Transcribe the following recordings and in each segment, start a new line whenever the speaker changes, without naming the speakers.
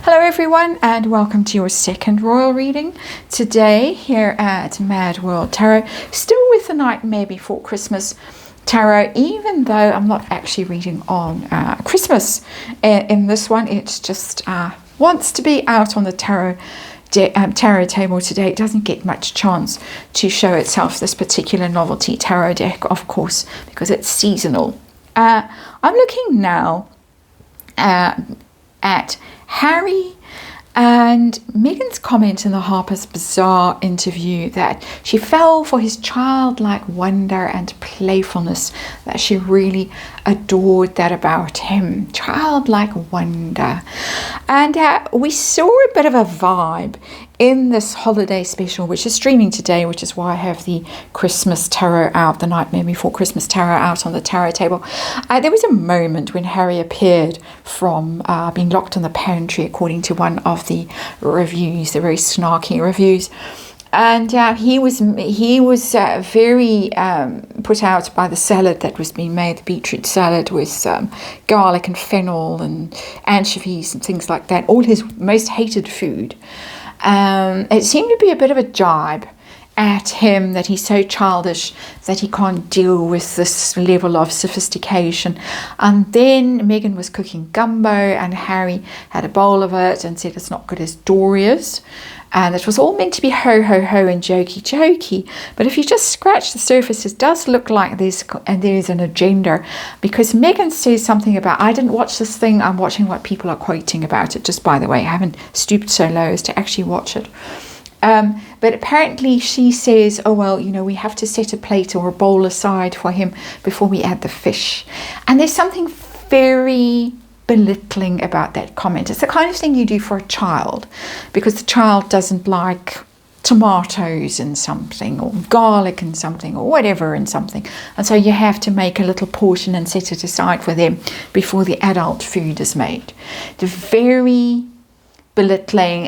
Hello everyone and welcome to your second royal reading today here at MadWorldTarot. Still with the Nightmare Before Christmas Tarot, even though I'm not actually reading on Christmas in this one. It just wants to be out on the tarot table today. It doesn't get much chance to show itself, this particular novelty tarot deck, of course, because it's seasonal. I'm looking now at Harry and Meghan's comment in the Harper's Bazaar interview that she fell for his childlike wonder and playfulness, that she really adored that about him, childlike wonder. And we saw a bit of a vibe in this holiday special, which is streaming today, which is why I have the Christmas tarot out, the Nightmare Before Christmas tarot out on the tarot table. There was a moment when Harry appeared from being locked in the pantry, according to one of the reviews, the very snarky reviews. And he was very put out by the salad that was being made, the beetroot salad with garlic and fennel and anchovies and things like that, all his most hated food. It seemed to be a bit of a jibe at him that he's so childish that he can't deal with this level of sophistication. And then Meghan was cooking gumbo and Harry had a bowl of it and said it's not good as Doria's. And it was all meant to be ho, ho, ho and jokey, jokey. But if you just scratch the surface, it does look like there's an agenda. Because Meghan says something about, I didn't watch this thing, I'm watching what people are quoting about it. Just by the way, I haven't stooped so low as to actually watch it. But apparently she says, oh, well, you know, we have to set a plate or a bowl aside for him before we add the fish. And there's something very belittling about that comment. It's the kind of thing you do for a child because the child doesn't like tomatoes in something or garlic in something or whatever in something, and so you have to make a little portion and set it aside for them before the adult food is made. The very belittling,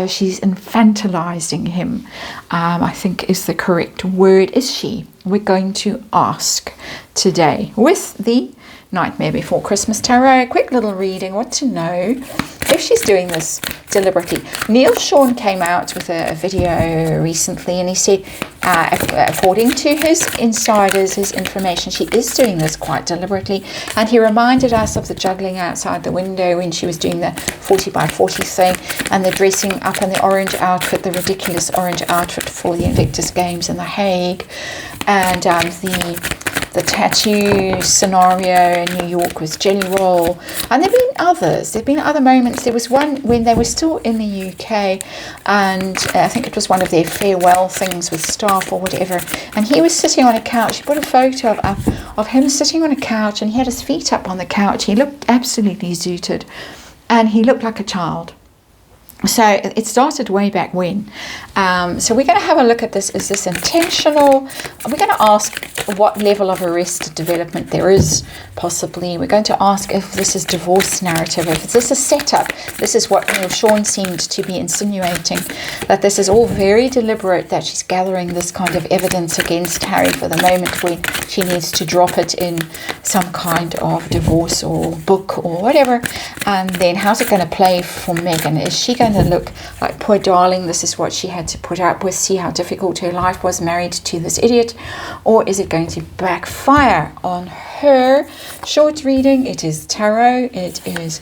she's infantilizing him, I think is the correct word. Is she? We're going to ask today with the Nightmare Before Christmas Tarot. Quick little reading, what to know if she's doing this deliberately. Neil Sean came out with a video recently and he said, according to his insiders, his information, she is doing this quite deliberately. And he reminded us of the juggling outside the window when she was doing the 40 by 40 thing and the dressing up in the orange outfit, the ridiculous orange outfit for the Invictus Games in The Hague, and the tattoo scenario in New York was Jelly Roll. And there have been others. There have been other moments. There was one when they were still in the UK and I think it was one of their farewell things with staff or whatever. And he was sitting on a couch. He put a photo of him sitting on a couch and he had his feet up on the couch. He looked absolutely zooted and he looked like a child. So it started way back when. So we're going to have a look at this. Is this intentional? We're going to ask what level of arrested development there is, possibly. We're going to ask if this is divorce narrative, if this is a setup. This is what Neil Sean seemed to be insinuating, that this is all very deliberate, that she's gathering this kind of evidence against Harry for the moment when she needs to drop it in some kind of divorce or book or whatever. And then how's it going to play for Meghan? Is she going to look like poor darling, this is what she had to put up with, see how difficult her life was married to this idiot, or is it going to backfire on her? Short reading, it is tarot, it is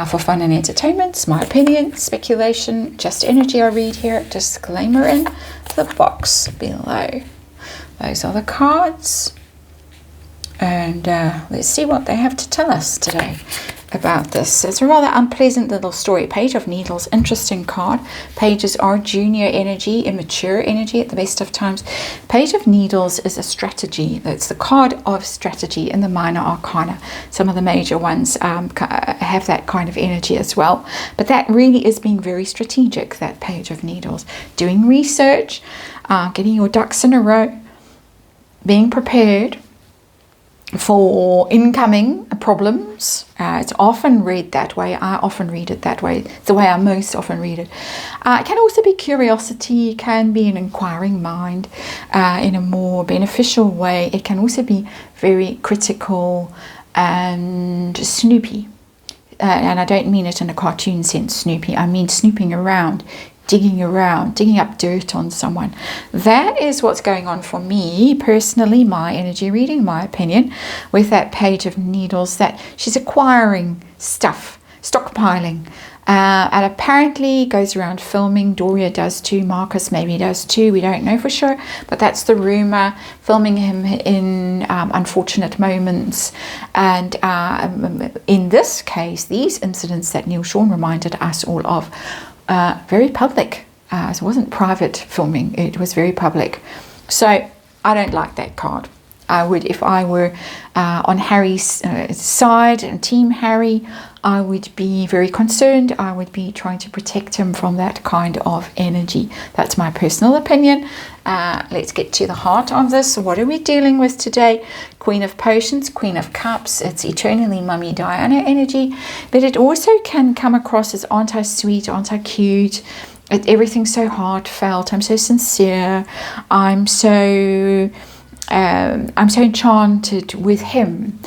for fun and entertainment, it's my opinion, speculation, just energy I read here, disclaimer in the box below. Those are the cards, and let's see what they have to tell us today about this. It's a rather unpleasant little story. Page of Needles, interesting card. Pages are junior energy, immature energy at the best of times. Page of Needles is a strategy. It's the card of strategy in the minor arcana. Some of the major ones have that kind of energy as well. But that really is being very strategic, that Page of Needles. Doing research, getting your ducks in a row, being prepared for incoming problems. It's often read that way. I often read it that way. It's the way I most often read it. It can also be curiosity. It can be an inquiring mind in a more beneficial way. It can also be very critical and snoopy. and I don't mean it in a cartoon sense, snooping. I mean snooping around, digging up dirt on someone. That is what's going on for me personally, my energy reading, my opinion, with that Page of Needles, that she's acquiring stuff, stockpiling, and apparently goes around filming. Doria does too, Marcus maybe does too, we don't know for sure, but that's the rumor, filming him in unfortunate moments. And in this case, these incidents that Neil Sean reminded us all of, very public. It wasn't private filming, it was very public. So I don't like that card. I would, if I were on Harry's side and Team Harry, I would be very concerned. I would be trying to protect him from that kind of energy. That's my personal opinion. Let's get to the heart of this. So what are we dealing with today? Queen of Potions, Queen of Cups. It's eternally Mummy Diana energy, but it also can come across as aren't I sweet, aren't I cute? Everything's so heartfelt. I'm so sincere. I'm so enchanted with him.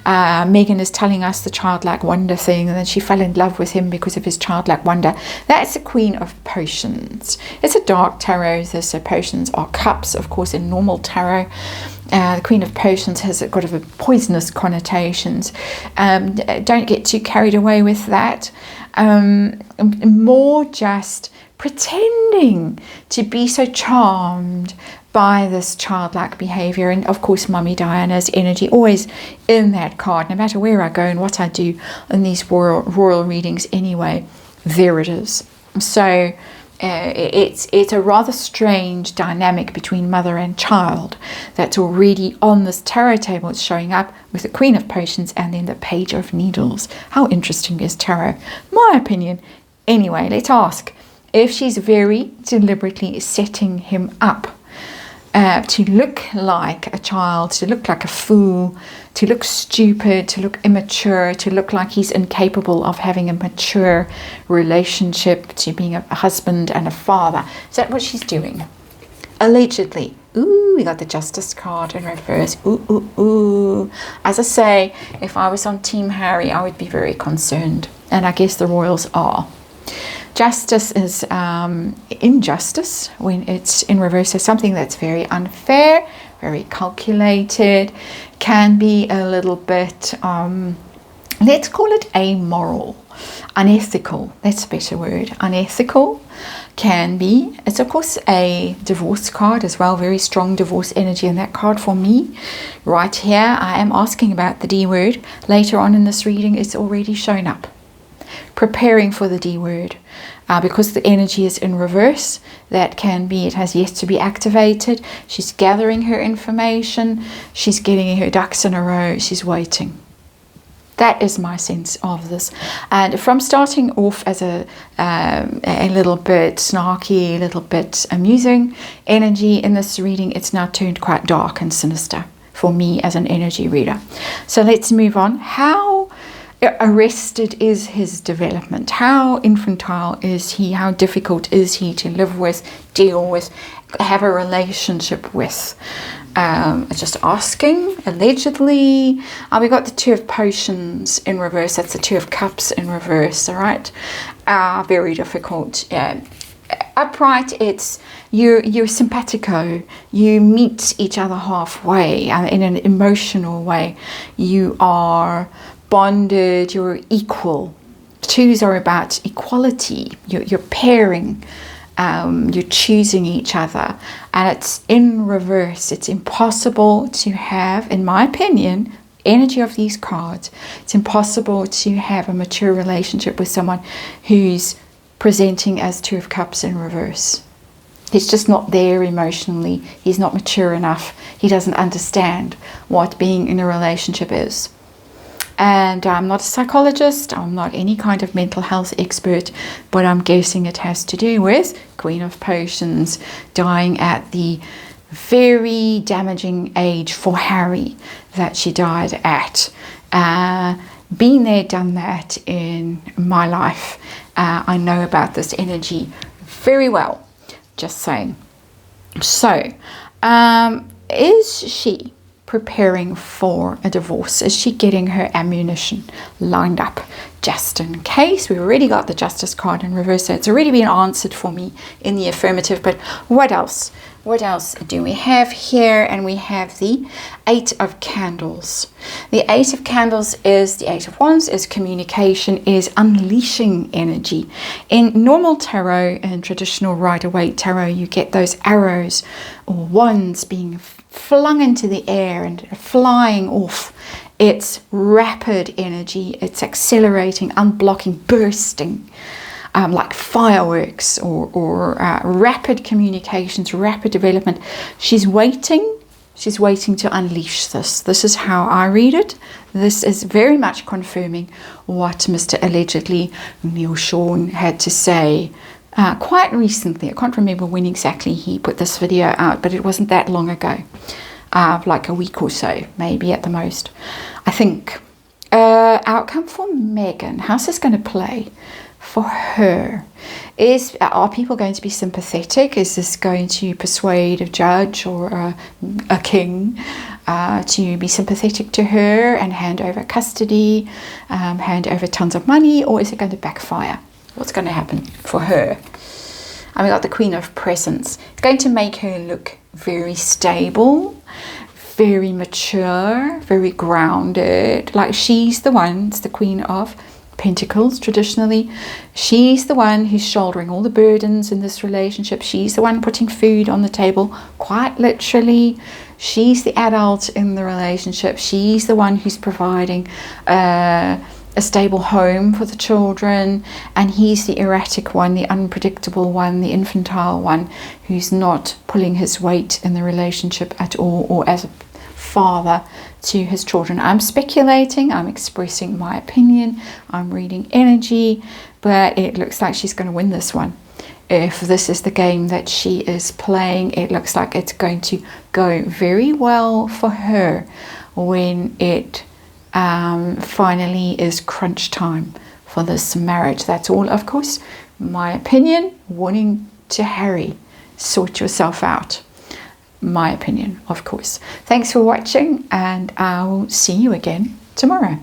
Megan is telling us the childlike wonder thing, and then she fell in love with him because of his childlike wonder. That's the Queen of Potions. It's a dark tarot, so potions are cups, of course, in normal tarot. The Queen of Potions has got a poisonous connotations. Don't get too carried away with that. More just pretending to be so charmed by this childlike behavior. And of course, Mummy Diana's energy always in that card, no matter where I go and what I do in these royal readings anyway, there it is. So it's a rather strange dynamic between mother and child that's already on this tarot table. It's showing up with the Queen of Potions and then the Page of Needles. How interesting is tarot? My opinion. Anyway, let's ask if she's very deliberately setting him up to look like a child, to look like a fool, to look stupid, to look immature, to look like he's incapable of having a mature relationship, to being a husband and a father. Is that what she's doing? Allegedly. Ooh, we got the Justice card in reverse. Ooh, ooh, ooh. As I say, if I was on Team Harry, I would be very concerned. And I guess the royals are. Justice is injustice when it's in reverse. So something that's very unfair, very calculated, can be a little bit, let's call it amoral, unethical. That's a better word. Unethical can be. It's of course a divorce card as well. Very strong divorce energy in that card for me. Right here, I am asking about the D word. Later on in this reading, it's already shown up. Preparing for the D word. Because the energy is in reverse, that can be, it has yet to be activated. She's gathering her information. She's getting her ducks in a row. She's waiting. That is my sense of this. And from starting off as a little bit snarky, a little bit amusing energy in this reading, it's now turned quite dark and sinister for me as an energy reader. So let's move on. How arrested is his development? How infantile is he? How difficult is he to live with, deal with, have a relationship with? Just asking. Allegedly, we got the Two of Potions in reverse. That's the Two of Cups in reverse. All right, very difficult. Upright, it's you're simpatico. You meet each other halfway in an emotional way. You are bonded, you're equal. Twos are about equality. You're pairing, you're choosing each other, and it's in reverse. It's impossible to have, in my opinion, energy of these cards, it's impossible to have a mature relationship with someone who's presenting as Two of Cups in reverse. He's just not there emotionally. He's not mature enough. He doesn't understand what being in a relationship is. And I'm not a psychologist, I'm not any kind of mental health expert, but I'm guessing it has to do with Queen of Potions dying at the very damaging age for Harry that she died at. Been there, done that in my life. I know about this energy very well, just saying. So, is she preparing for a divorce? Is she getting her ammunition lined up just in case? We already got the Justice card in reverse, so it's already been answered for me in the affirmative. But what else? What else do we have here? And we have the Eight of Candles. The Eight of Candles is the Eight of Wands, is communication, is unleashing energy. In normal tarot and traditional Rider-Waite tarot, you get those arrows or wands being flung into the air and flying off. It's rapid energy, it's accelerating, unblocking, bursting. Like fireworks or rapid communications, rapid development. She's waiting to unleash this. This is how I read it. This is very much confirming what Mr. Allegedly Neil Sean had to say quite recently. I can't remember when exactly he put this video out, but it wasn't that long ago. Like a week or so, maybe at the most. I think outcome for Megan. How's this going to play for her? Are people going to be sympathetic? Is this going to persuade a judge or a king to be sympathetic to her and hand over custody, hand over tons of money, or is it going to backfire? What's going to happen for her? And we got the Queen of Presents. It's going to make her look very stable, very mature, very grounded. Like she's the one, it's the Queen of Pentacles traditionally. She's the one who's shouldering all the burdens in this relationship. She's the one putting food on the table, quite literally. She's the adult in the relationship. She's the one who's providing a stable home for the children, and he's the erratic one, the unpredictable one, the infantile one, who's not pulling his weight in the relationship at all, or as a father to his children. I'm speculating, I'm expressing my opinion, I'm reading energy, but it looks like she's going to win this one. If this is the game that she is playing, it looks like it's going to go very well for her when it finally is crunch time for this marriage. That's all, of course, my opinion. Warning to Harry, sort yourself out. My opinion, of course. Thanks for watching, and I will see you again tomorrow.